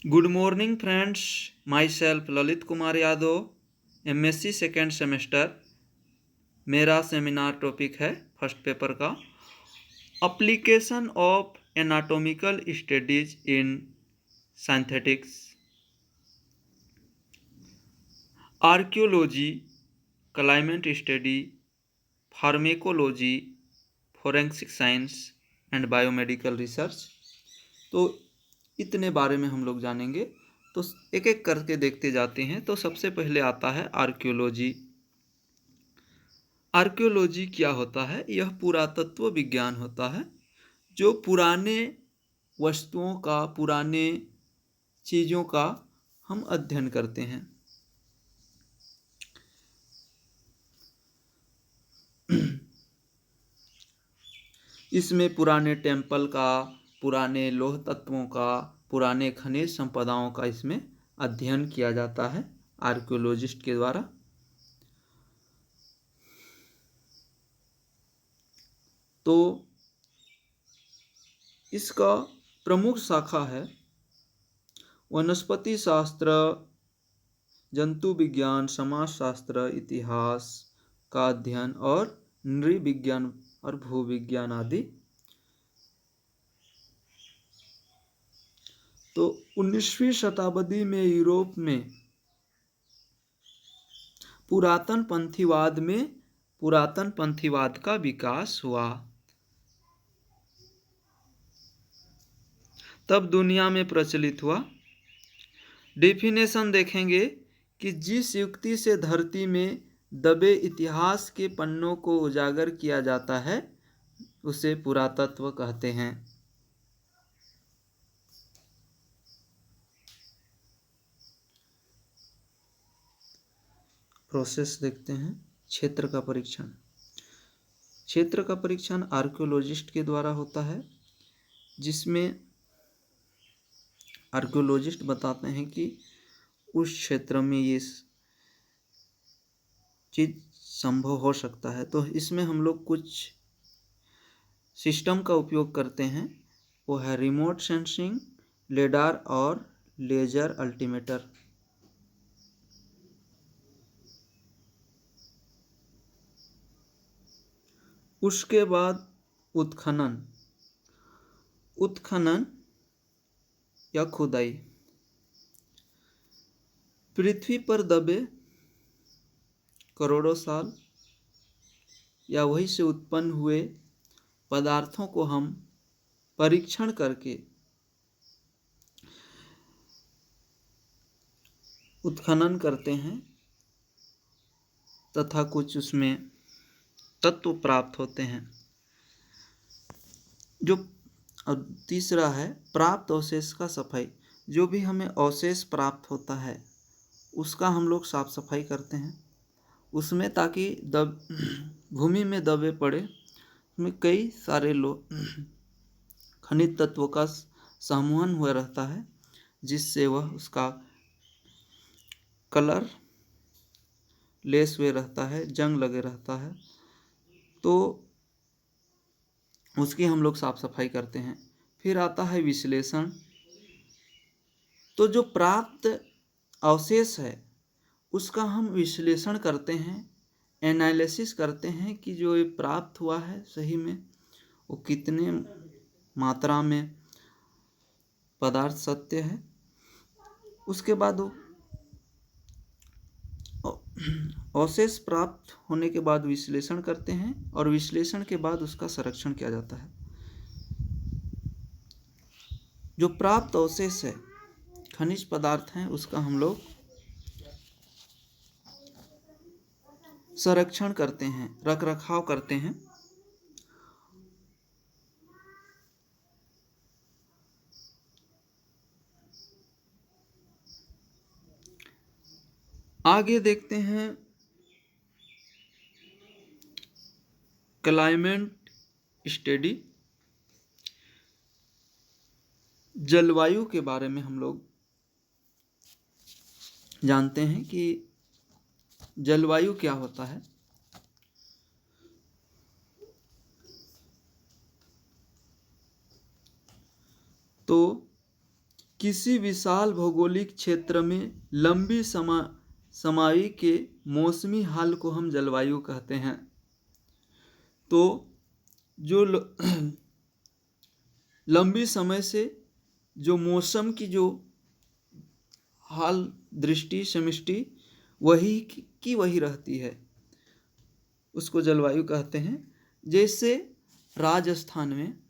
Good morning friends, my self Lalit Kumar Yadav, MSc second semester. मेरा seminar topic है first paper का application of anatomical studies in synthetics, archaeology, climate study, pharmacology, forensic science and biomedical research. तो इतने बारे में हम लोग जानेंगे। तो एक एक करके देखते जाते हैं। तो सबसे पहले आता है आर्कियोलॉजी। आर्कियोलॉजी क्या होता है? यह पुरातत्व विज्ञान होता है जो पुराने वस्तुओं का, पुराने चीज़ों का हम अध्ययन करते हैं। इसमें पुराने टेम्पल का, पुराने लौह तत्वों का, पुराने खनिज संपदाओं का इसमें अध्ययन किया जाता है आर्कियोलॉजिस्ट के द्वारा। तो इसका प्रमुख शाखा है वनस्पति शास्त्र, जंतु विज्ञान, समाजशास्त्र, इतिहास का अध्ययन और नृविज्ञान और भूविज्ञान आदि। तो 19वीं शताब्दी में यूरोप में पुरातन पंथीवाद का विकास हुआ। तब दुनिया में प्रचलित हुआ। डेफिनेशन देखेंगे कि जिस युक्ति से धरती में दबे इतिहास के पन्नों को उजागर किया जाता है उसे पुरातत्व कहते हैं। प्रोसेस देखते हैं। क्षेत्र का परीक्षण। क्षेत्र का परीक्षण आर्कियोलॉजिस्ट के द्वारा होता है, जिसमें आर्कियोलॉजिस्ट बताते हैं कि उस क्षेत्र में ये चीज़ संभव हो सकता है। तो इसमें हम लोग कुछ सिस्टम का उपयोग करते हैं, वो है रिमोट सेंसिंग, लेडार और लेजर अल्टीमीटर। उसके बाद उत्खनन या खुदाई। पृथ्वी पर दबे करोड़ों साल या वहीं से उत्पन्न हुए पदार्थों को हम परीक्षण करके उत्खनन करते हैं तथा कुछ उसमें तत्व प्राप्त होते हैं। जो तीसरा है प्राप्त अवशेष का सफाई। जो भी हमें अवशेष प्राप्त होता है उसका हम लोग साफ सफाई करते हैं उसमें, ताकि भूमि में दबे पड़े उसमें कई सारे खनिज तत्वों का समूहन हुआ रहता है, जिससे वह उसका कलर लेस हुए रहता है, जंग लगे रहता है। तो उसकी हम लोग साफ सफाई करते हैं। फिर आता है विश्लेषण। तो जो प्राप्त अवशेष है उसका हम विश्लेषण करते हैं, एनालिसिस करते हैं कि जो ये प्राप्त हुआ है सही में वो कितने मात्रा में पदार्थ सत्य है। उसके बाद अवशेष प्राप्त होने के बाद विश्लेषण करते हैं और विश्लेषण के बाद उसका संरक्षण किया जाता है। जो प्राप्त अवशेष है, खनिज पदार्थ हैं, उसका हम लोग संरक्षण करते हैं, रख रखाव करते हैं। आगे देखते हैं क्लाइमेट स्टडी। जलवायु के बारे में हम लोग जानते हैं कि जलवायु क्या होता है। तो किसी विशाल भौगोलिक क्षेत्र में लंबी समाई के मौसमी हाल को हम जलवायु कहते हैं। तो जो लंबी समय से जो मौसम की जो हाल दृष्टि समष्टि वही की वही रहती है, उसको जलवायु कहते हैं। जैसे राजस्थान में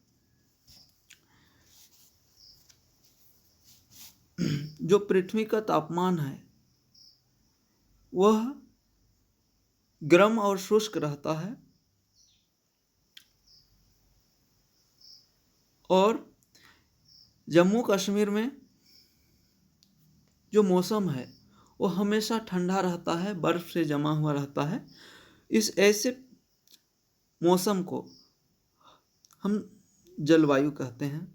जो पृथ्वी का तापमान है वह गर्म और शुष्क रहता है, और जम्मू कश्मीर में जो मौसम है वो हमेशा ठंडा रहता है, बर्फ से जमा हुआ रहता है। इस ऐसे मौसम को हम जलवायु कहते हैं।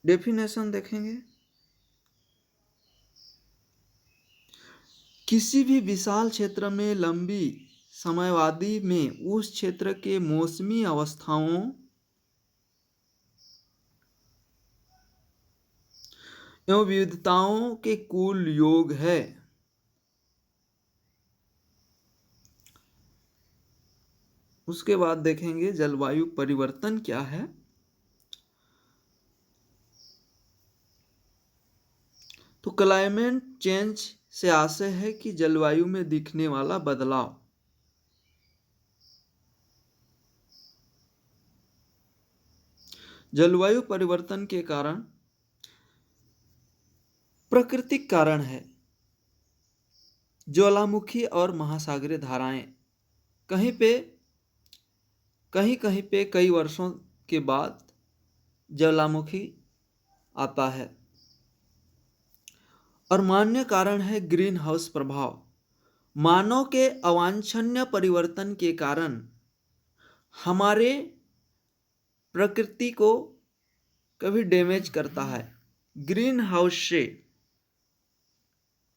डेफिनेशन देखेंगे। किसी भी विशाल क्षेत्र में लंबी समयावधि में उस क्षेत्र के मौसमी अवस्थाओं एवं विविधताओं के कुल योग है। उसके बाद देखेंगे जलवायु परिवर्तन क्या है। तो क्लाइमेट चेंज से आशय है कि जलवायु में दिखने वाला बदलाव। जलवायु परिवर्तन के कारण प्राकृतिक कारण है। ज्वालामुखी और महासागरीय धाराएं कहीं कहीं पे कई वर्षों के बाद ज्वालामुखी आता है। और मान्य कारण है ग्रीन हाउस प्रभाव। मानव के अवांछनीय परिवर्तन के कारण हमारे प्रकृति को कभी डैमेज करता है। ग्रीन हाउस से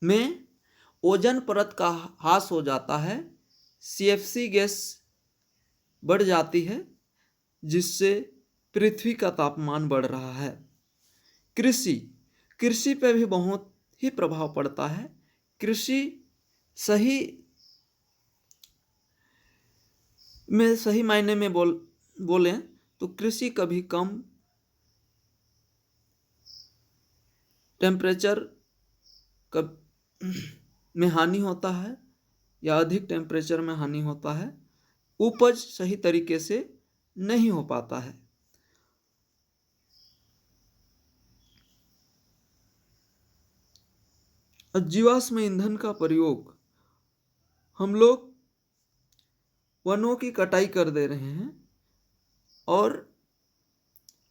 में ओजोन परत का ह्रास हो जाता है, CFC गैस बढ़ जाती है, जिससे पृथ्वी का तापमान बढ़ रहा है। कृषि पर भी बहुत ही प्रभाव पड़ता है। कृषि सही मायने में बोलें तो कृषि कभी कम टेम्परेचर में हानि होता है या अधिक टेम्परेचर में हानि होता है। उपज सही तरीके से नहीं हो पाता है। जीवाश्म ईंधन का प्रयोग, हम लोग वनों की कटाई कर दे रहे हैं और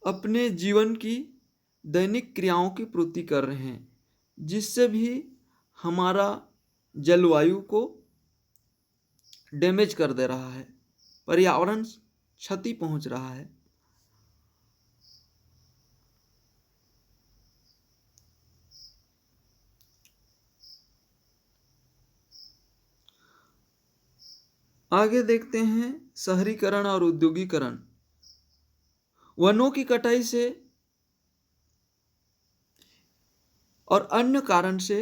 अपने जीवन की दैनिक क्रियाओं की पूर्ति कर रहे हैं, जिससे भी हमारा जलवायु को डैमेज कर दे रहा है, पर्यावरण क्षति पहुंच रहा है। आगे देखते हैं शहरीकरण और औद्योगिकरण। वनों की कटाई से और अन्य कारण से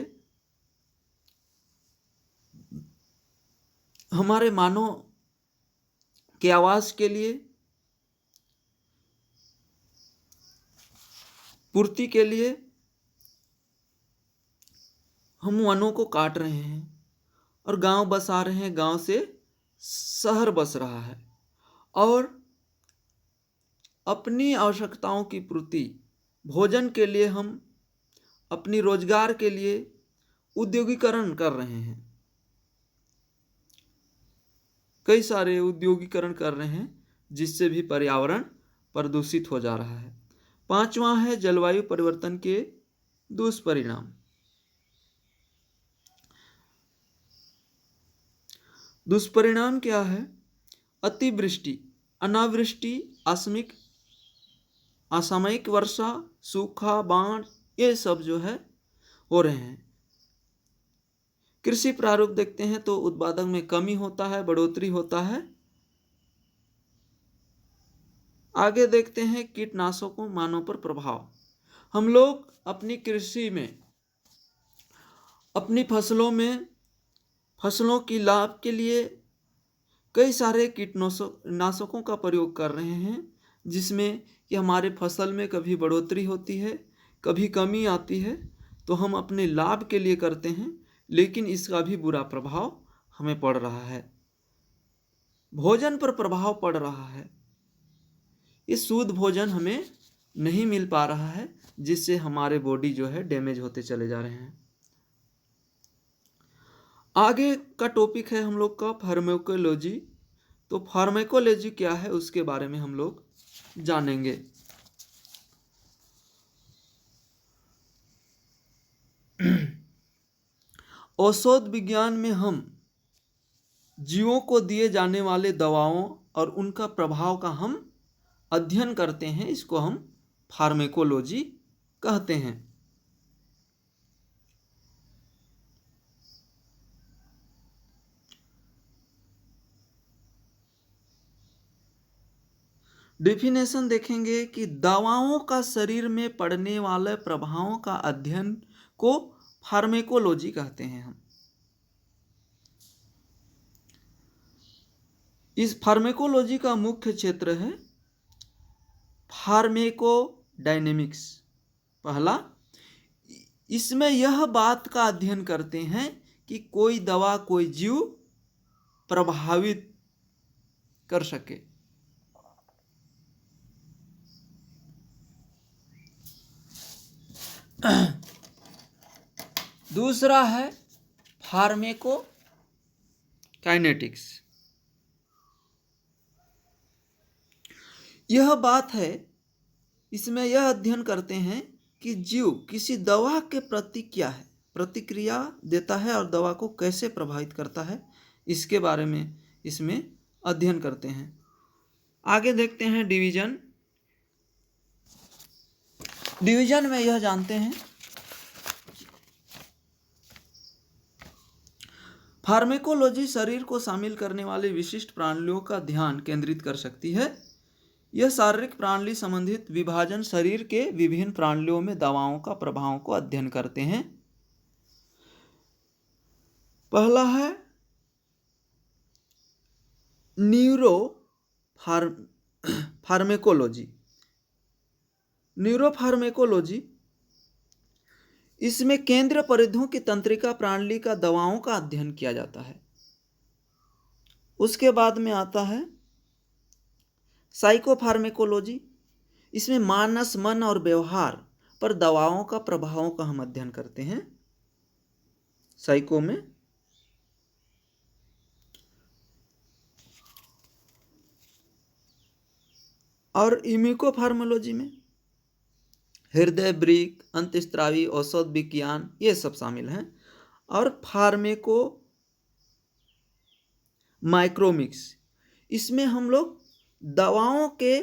हमारे मानव के आवास के लिए, पूर्ति के लिए हम वनों को काट रहे हैं और गांव बसा रहे हैं, गांव से शहर बस रहा है, और अपनी आवश्यकताओं की पूर्ति, भोजन के लिए हम अपनी रोजगार के लिए औद्योगिकरण कर रहे हैं। कई सारे औद्योगिकरण कर रहे हैं, जिससे भी पर्यावरण प्रदूषित हो जा रहा है। पांचवा है जलवायु परिवर्तन के दुष्परिणाम। दुष्परिणाम क्या है? अतिवृष्टि, अनावृष्टि, असामयिक वर्षा, सूखा, बाढ़, ये सब जो है हो रहे हैं। कृषि प्रारूप देखते हैं तो उत्पादन में कमी होता है, बढ़ोतरी होता है, आगे देखते हैं कीटनाशकों मानव पर प्रभाव। हम लोग अपनी कृषि में, अपनी फसलों की लाभ के लिए कई सारे कीटनाशकों का प्रयोग कर रहे हैं, जिसमें कि हमारे फसल में कभी बढ़ोतरी होती है, कभी कमी आती है। तो हम अपने लाभ के लिए करते हैं, लेकिन इसका भी बुरा प्रभाव हमें पड़ रहा है, भोजन पर प्रभाव पड़ रहा है। इस शुद्ध भोजन हमें नहीं मिल पा रहा है, जिससे हमारे बॉडी जो है डैमेज होते चले जा रहे हैं। आगे का टॉपिक है हम लोग का फार्माकोलॉजी। तो फार्माकोलॉजी क्या है उसके बारे में हम लोग जानेंगे। औषध विज्ञान में हम जीवों को दिए जाने वाले दवाओं और उनका प्रभाव का हम अध्ययन करते हैं, इसको हम फार्माकोलॉजी कहते हैं। डेफिनेशन देखेंगे कि दवाओं का शरीर में पड़ने वाले प्रभावों का अध्ययन को फार्माकोलॉजी कहते हैं हम। इस फार्माकोलॉजी का मुख्य क्षेत्र है फार्माकोडायनेमिक्स। पहला, इसमें यह बात का अध्ययन करते हैं कि कोई दवा कोई जीव प्रभावित कर सके। दूसरा है फार्माकोकाइनेटिक्स। यह बात है, इसमें यह अध्ययन करते हैं कि जीव किसी दवा के प्रति क्या है, प्रतिक्रिया देता है और दवा को कैसे प्रभावित करता है, इसके बारे में इसमें अध्ययन करते हैं। आगे देखते हैं डिवीजन में यह जानते हैं फार्माकोलॉजी शरीर को शामिल करने वाले विशिष्ट प्रणालियों का ध्यान केंद्रित कर सकती है। यह शारीरिक प्रणाली संबंधित विभाजन शरीर के विभिन्न प्रणालियों में दवाओं का प्रभाव को अध्ययन करते हैं। पहला है फार्माकोलॉजी। न्यूरोफार्माकोलॉजी, इसमें केंद्र परिधियों की तंत्रिका प्रणाली का दवाओं का अध्ययन किया जाता है। उसके बाद में आता है साइकोफार्माकोलॉजी। इसमें मानस, मन और व्यवहार पर दवाओं का प्रभावों का हम अध्ययन करते हैं साइको में। और इम्यूकोफार्माकोलॉजी में हृदय, वृक्क, अंतःस्रावी, औषध विज्ञान, ये सब शामिल हैं। और फार्माको माइक्रोमिक्स, इसमें हम लोग दवाओं के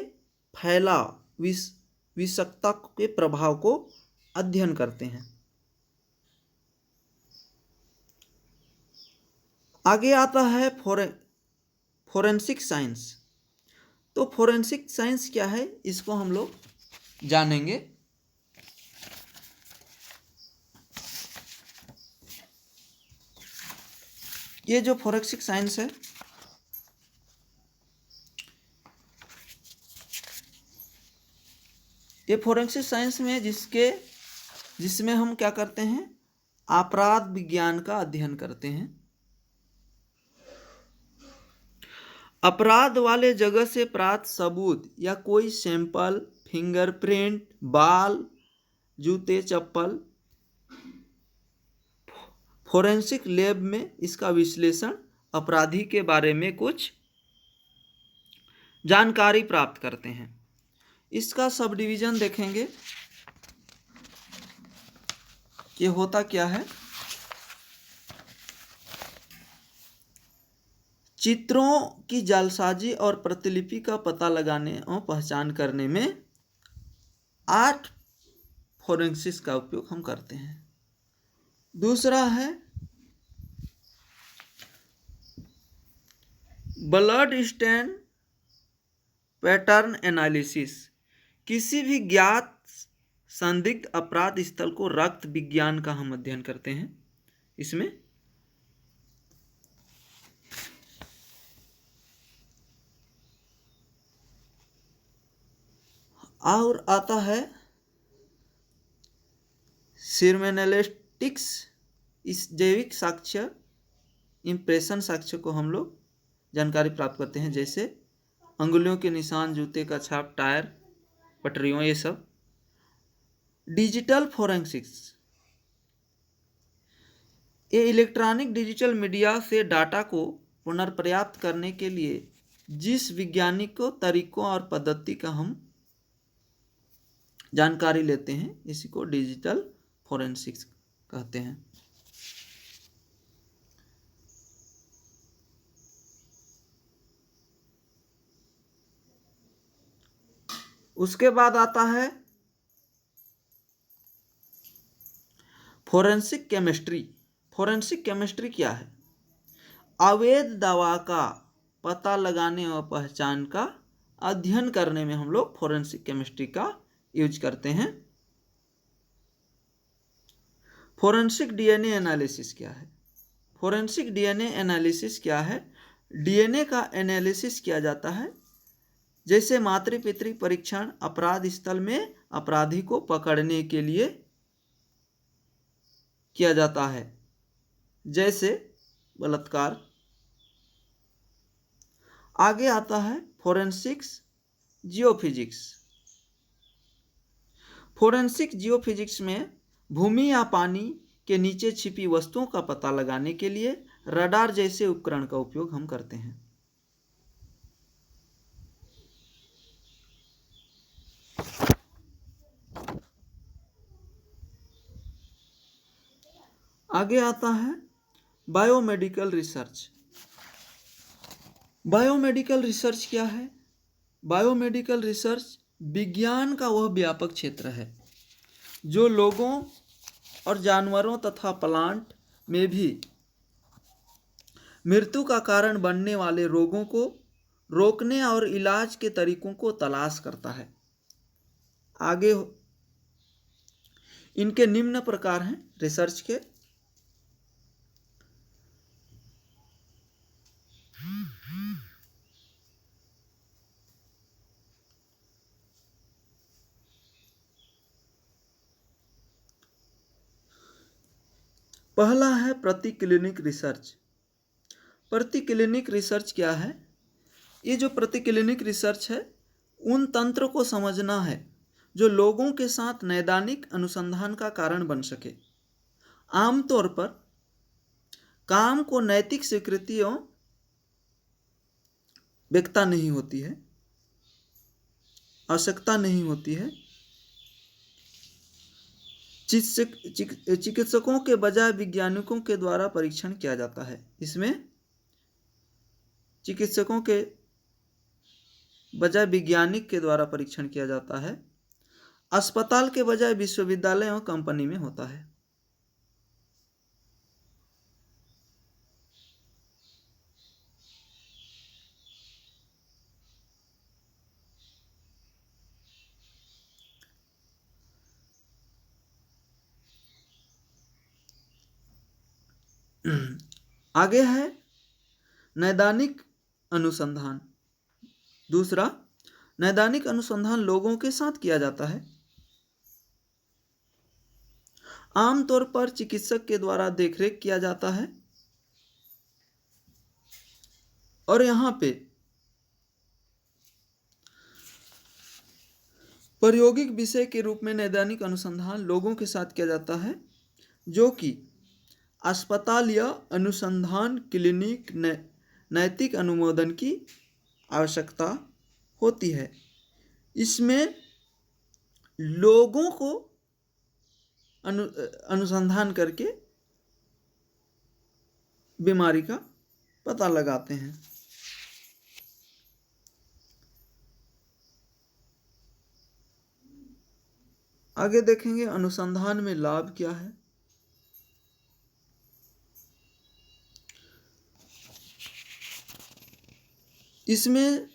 फैलाव, विषाक्तता के प्रभाव को अध्ययन करते हैं। आगे आता है फोरेंसिक साइंस। तो फोरेंसिक साइंस क्या है, इसको हम लोग जानेंगे। ये जो फोरेंसिक साइंस है, ये फोरेंसिक साइंस में जिसमें हम क्या करते हैं, अपराध विज्ञान का अध्ययन करते हैं। अपराध वाले जगह से प्राप्त सबूत या कोई सैंपल, फिंगरप्रिंट, बाल, जूते, चप्पल, फोरेंसिक लैब में इसका विश्लेषण, अपराधी के बारे में कुछ जानकारी प्राप्त करते हैं। इसका सब डिवीजन देखेंगे कि होता क्या है। चित्रों की जालसाजी और प्रतिलिपि का पता लगाने और पहचान करने में 8 फोरेंसिक्स का उपयोग हम करते हैं। दूसरा है ब्लड स्टेन पैटर्न एनालिसिस, किसी भी ज्ञात संदिग्ध अपराध स्थल को रक्त विज्ञान का हम अध्ययन करते हैं इसमें। और आता है सिर्मेनेलिस्टिक्स, इस जैविक साक्ष्य इम्प्रेशन साक्ष्य को हम लोग जानकारी प्राप्त करते हैं, जैसे अंगुलियों के निशान, जूते का छाप, टायर, पटरियों, ये सब। डिजिटल फोरेंसिक्स, ये इलेक्ट्रॉनिक डिजिटल मीडिया से डाटा को पुनर्प्राप्त करने के लिए जिस वैज्ञानिक तरीकों और पद्धति का हम जानकारी लेते हैं, इसी को डिजिटल फोरेंसिक्स कहते हैं। उसके बाद आता है फोरेंसिक केमिस्ट्री। फोरेंसिक केमिस्ट्री क्या है? अवैध दवा का पता लगाने और पहचान का अध्ययन करने में हम लोग फोरेंसिक केमिस्ट्री का यूज करते हैं। फोरेंसिक डीएनए एनालिसिस क्या है? फोरेंसिक डीएनए एनालिसिस क्या है? डीएनए का एनालिसिस किया जाता है, जैसे मातृ पितृ परीक्षण अपराध स्थल में अपराधी को पकड़ने के लिए किया जाता है, जैसे बलात्कार। आगे आता है फोरेंसिक्स जियोफिजिक्स। फोरेंसिक जियोफिजिक्स में भूमि या पानी के नीचे छिपी वस्तुओं का पता लगाने के लिए रडार जैसे उपकरण का उपयोग हम करते हैं। आगे आता है बायोमेडिकल रिसर्च। बायोमेडिकल रिसर्च क्या है? बायोमेडिकल रिसर्च विज्ञान का वह व्यापक क्षेत्र है जो लोगों और जानवरों तथा प्लांट में भी मृत्यु का कारण बनने वाले रोगों को रोकने और इलाज के तरीकों को तलाश करता है। आगे इनके निम्न प्रकार हैं रिसर्च के। पहला है प्रति क्लिनिक रिसर्च। प्रति क्लिनिक रिसर्च क्या है? ये जो प्रति क्लिनिक रिसर्च है, उन तंत्र को समझना है जो लोगों के साथ नैदानिक अनुसंधान का कारण बन सके। आमतौर पर काम को नैतिक स्वीकृतियों व्यक्ता नहीं होती है, आवश्यकता नहीं होती है। चिकित्सकों के बजाय वैज्ञानिकों के द्वारा परीक्षण किया जाता है। इसमें चिकित्सकों के बजाय वैज्ञानिक के द्वारा परीक्षण किया जाता है। अस्पताल के बजाय विश्वविद्यालय और कंपनी में होता है। आगे है नैदानिक अनुसंधान। दूसरा, नैदानिक अनुसंधान लोगों के साथ किया जाता है। आमतौर पर चिकित्सक के द्वारा देखरेख किया जाता है और यहाँ पे प्रायोगिक विषय के रूप में नैदानिक अनुसंधान लोगों के साथ किया जाता है, जो कि अस्पताल या अनुसंधान क्लिनिक नैतिक अनुमोदन की आवश्यकता होती है। इसमें लोगों को अनुसंधान करके बीमारी का पता लगाते हैं। आगे देखेंगे अनुसंधान में लाभ क्या है। इसमें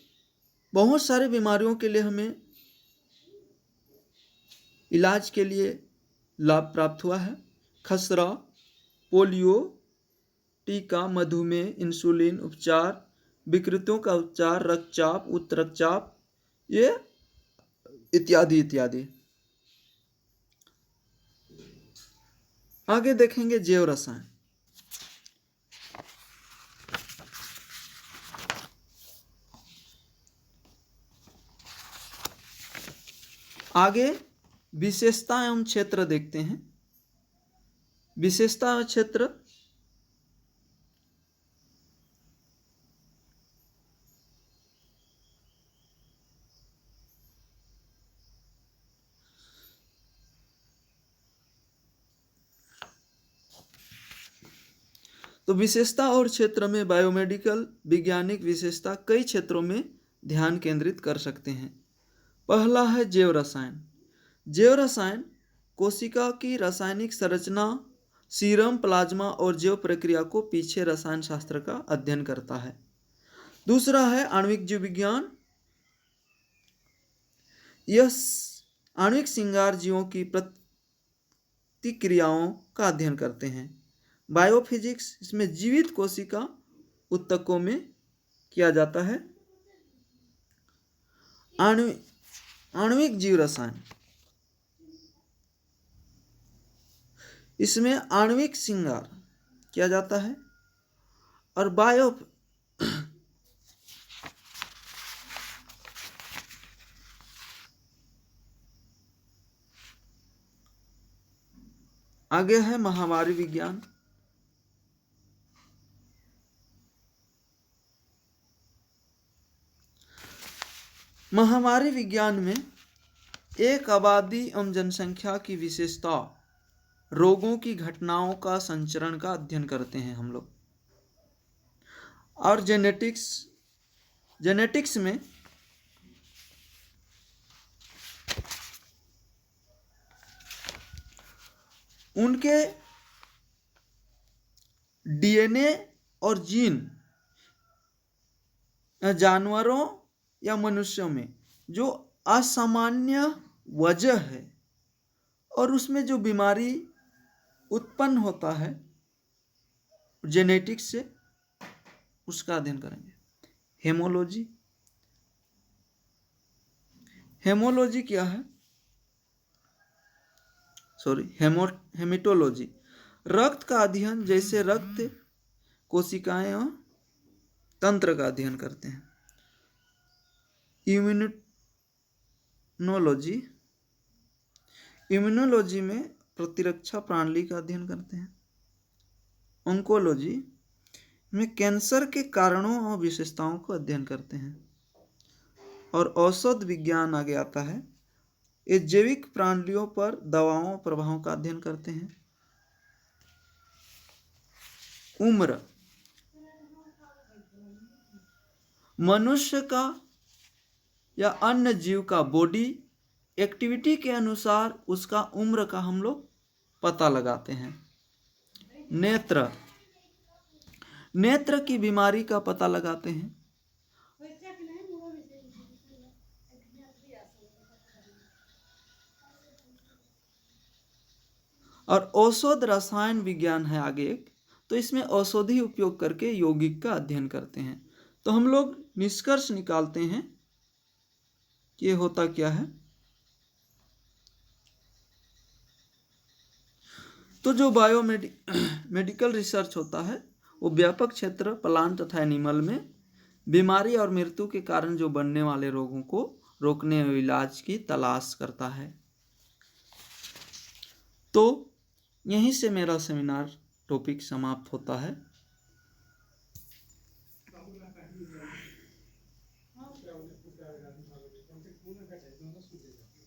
बहुत सारे बीमारियों के लिए हमें इलाज के लिए लाभ प्राप्त हुआ है। खसरा, पोलियो, टीका, मधुमेह, इंसुलिन उपचार, विकृतियों का उपचार, रक्तचाप, उच्च रक्तचाप, ये इत्यादि इत्यादि। आगे देखेंगे जैव रसायन। आगे विशेषता एवं क्षेत्र देखते हैं। विशेषता एवं क्षेत्र तो विशेषता और क्षेत्र में बायोमेडिकल वैज्ञानिक विशेषता कई क्षेत्रों में ध्यान केंद्रित कर सकते हैं। पहला है जैव रसायन। जैव रसायन कोशिका की रासायनिक संरचना, सीरम, प्लाज्मा और जैव प्रक्रिया को पीछे रसायन शास्त्र का अध्ययन करता है। दूसरा है आणविक जीव विज्ञान। यह आणविक श्रृंगार जीवों की प्रतिक्रियाओं का अध्ययन करते हैं। बायोफिजिक्स, इसमें जीवित कोशिका ऊतकों में किया जाता है। आणविक जीव रसायन, इसमें आणविक श्रृंगार किया जाता है। और आगे है महामारी विज्ञान। महामारी विज्ञान में एक आबादी एवं जनसंख्या की विशेषता, रोगों की घटनाओं का संचरण का अध्ययन करते हैं हम लोग। और जेनेटिक्स में उनके डीएनए और जीन जानवरों या मनुष्यों में जो असामान्य वजह है और उसमें जो बीमारी उत्पन्न होता है जेनेटिक्स से, उसका अध्ययन करेंगे। हेमोलॉजी क्या है? हेमेटोलॉजी रक्त का अध्ययन, जैसे रक्त कोशिकाएं और तंत्र का अध्ययन करते हैं। इम्यूनोलॉजी में प्रतिरक्षा प्रणाली का अध्ययन करते हैं। ऑन्कोलॉजी में कैंसर के कारणों और विशेषताओं को अध्ययन करते हैं। और औषध विज्ञान आगे आता है। ये जैविक प्रणालियों पर दवाओं प्रभावों का अध्ययन करते हैं। उम्र, मनुष्य का या अन्य जीव का बॉडी एक्टिविटी के अनुसार उसका उम्र का हम लोग पता लगाते हैं। नेत्र की बीमारी का पता लगाते हैं। और औषध रसायन विज्ञान है आगे एक, तो इसमें औषधि उपयोग करके यौगिक का अध्ययन करते हैं। तो हम लोग निष्कर्ष निकालते हैं कि ये होता क्या है। तो जो मेडिकल रिसर्च होता है वो व्यापक क्षेत्र प्लांट तथा एनिमल में बीमारी और मृत्यु के कारण जो बनने वाले रोगों को रोकने और इलाज की तलाश करता है। तो यहीं से मेरा सेमिनार टॉपिक समाप्त होता है।